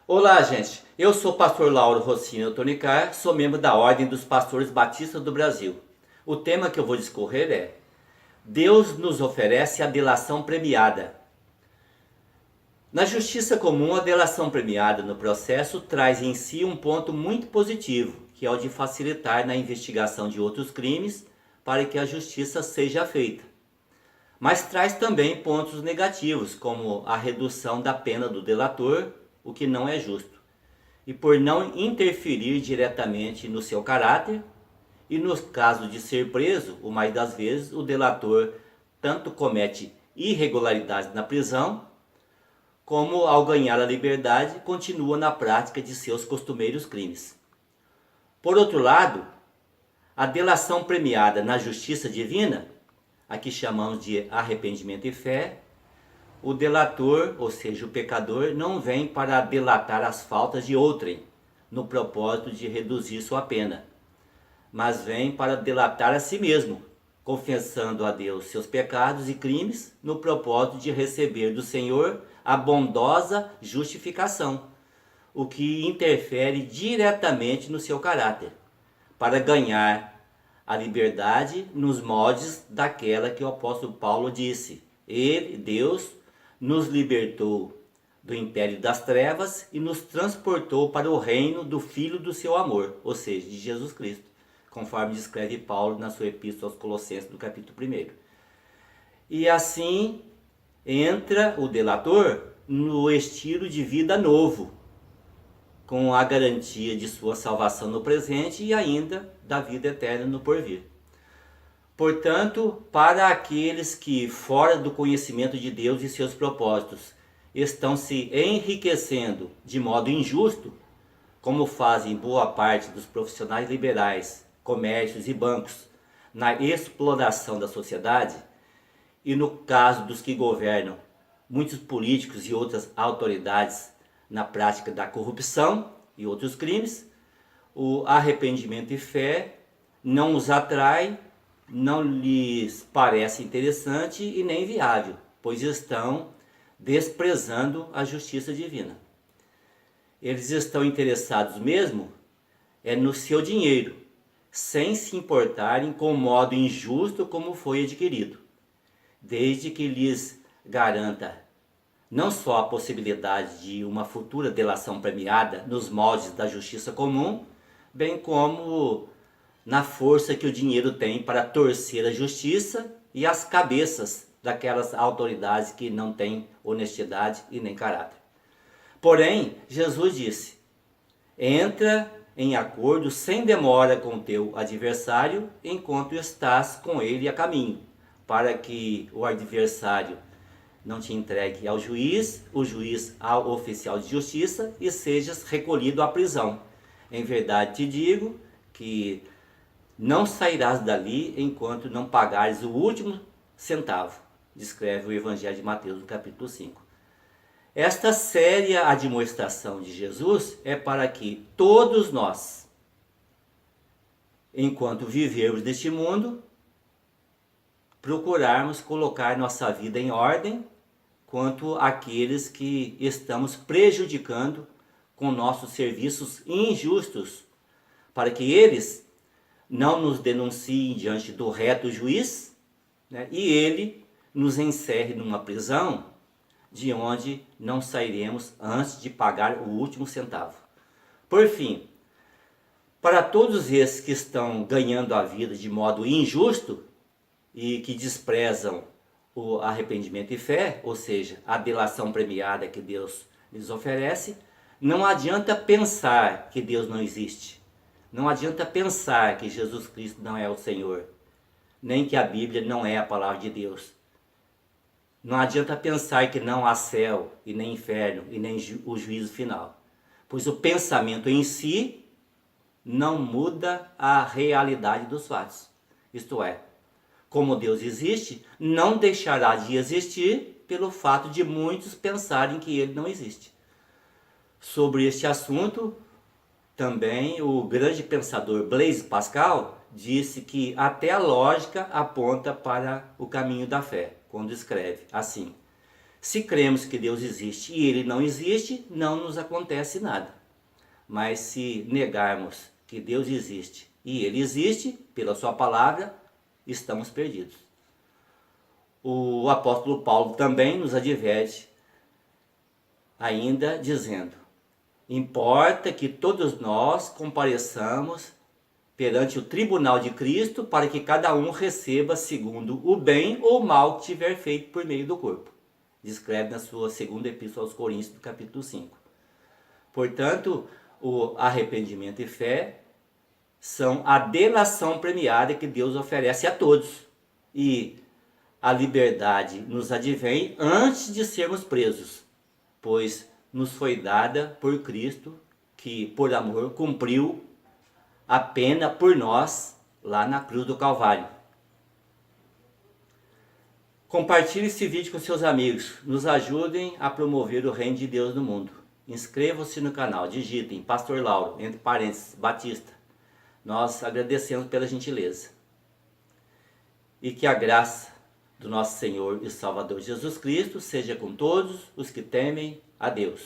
Olá, gente. Eu sou o pastor Lauro Rossini Tonicar, sou membro da Ordem dos Pastores Batistas do Brasil. O tema que eu vou discorrer é: Deus nos oferece a delação premiada. Na justiça comum, a delação premiada no processo traz em si um ponto muito positivo, que é o de facilitar na investigação de outros crimes para que a justiça seja feita. Mas traz também pontos negativos, como a redução da pena do delator, o que não é justo, e por não interferir diretamente no seu caráter, e no caso de ser preso, o mais das vezes o delator tanto comete irregularidades na prisão, como ao ganhar a liberdade continua na prática de seus costumeiros crimes. Por outro lado, a delação premiada na justiça divina, a que chamamos de arrependimento e fé, o delator, ou seja, o pecador, não vem para delatar as faltas de outrem, no propósito de reduzir sua pena, mas vem para delatar a si mesmo, confessando a Deus seus pecados e crimes, no propósito de receber do Senhor a bondosa justificação, o que interfere diretamente no seu caráter, para ganhar a liberdade nos moldes daquela que o apóstolo Paulo disse: Ele, Deus, nos libertou do império das trevas e nos transportou para o reino do Filho do seu amor, ou seja, de Jesus Cristo, conforme descreve Paulo na sua epístola aos Colossenses, no capítulo 1. E assim entra o delator no estilo de vida novo, com a garantia de sua salvação no presente e ainda da vida eterna no porvir. Portanto, para aqueles que, fora do conhecimento de Deus e seus propósitos, estão se enriquecendo de modo injusto, como fazem boa parte dos profissionais liberais, comércios e bancos, na exploração da sociedade, e no caso dos que governam, muitos políticos e outras autoridades na prática da corrupção e outros crimes, o arrependimento e fé não os atrai, não lhes parece interessante e nem viável, pois estão desprezando a justiça divina. Eles estão interessados mesmo no seu dinheiro, sem se importarem com o modo injusto como foi adquirido, desde que lhes garanta não só a possibilidade de uma futura delação premiada nos moldes da justiça comum, bem como na força que o dinheiro tem para torcer a justiça e as cabeças daquelas autoridades que não têm honestidade e nem caráter. Porém, Jesus disse: entra em acordo sem demora com o teu adversário enquanto estás com ele a caminho, para que o adversário não te entregue ao juiz, o juiz ao oficial de justiça e sejas recolhido à prisão. Em verdade te digo que não sairás dali enquanto não pagares o último centavo, descreve o Evangelho de Mateus, no capítulo 5. Esta séria admoestação de Jesus é para que todos nós, enquanto vivermos neste mundo, procurarmos colocar nossa vida em ordem quanto àqueles que estamos prejudicando com nossos serviços injustos, para que eles não nos denunciem diante do reto juiz, né, e ele nos encerre numa prisão de onde não sairemos antes de pagar o último centavo. Por fim, para todos esses que estão ganhando a vida de modo injusto e que desprezam o arrependimento e fé, ou seja, a delação premiada que Deus lhes oferece, não adianta pensar que Deus não existe. Não adianta pensar que Jesus Cristo não é o Senhor, nem que a Bíblia não é a palavra de Deus. Não adianta pensar que não há céu e nem inferno e nem o juízo final, pois o pensamento em si não muda a realidade dos fatos. Isto é, como Deus existe, não deixará de existir pelo fato de muitos pensarem que ele não existe. Sobre este assunto, também o grande pensador Blaise Pascal disse que até a lógica aponta para o caminho da fé, quando escreve assim: Se cremos que Deus existe e Ele não existe, não nos acontece nada. Mas se negarmos que Deus existe e Ele existe, pela sua palavra, estamos perdidos. O apóstolo Paulo também nos adverte, ainda dizendo: importa que todos nós compareçamos perante o tribunal de Cristo, para que cada um receba segundo o bem ou o mal que tiver feito por meio do corpo. Descreve na sua segunda epístola aos Coríntios, do capítulo 5. Portanto, o arrependimento e fé são a delação premiada que Deus oferece a todos. E a liberdade nos advém antes de sermos presos, pois nos foi dada por Cristo, que por amor cumpriu a pena por nós lá na cruz do Calvário. Compartilhe esse vídeo com seus amigos, nos ajudem a promover o reino de Deus no mundo. Inscrevam-se no canal, digitem Pastor Lauro, entre parênteses, Batista. Nós agradecemos pela gentileza. E que a graça do nosso Senhor e Salvador Jesus Cristo seja com todos os que temem a Deus.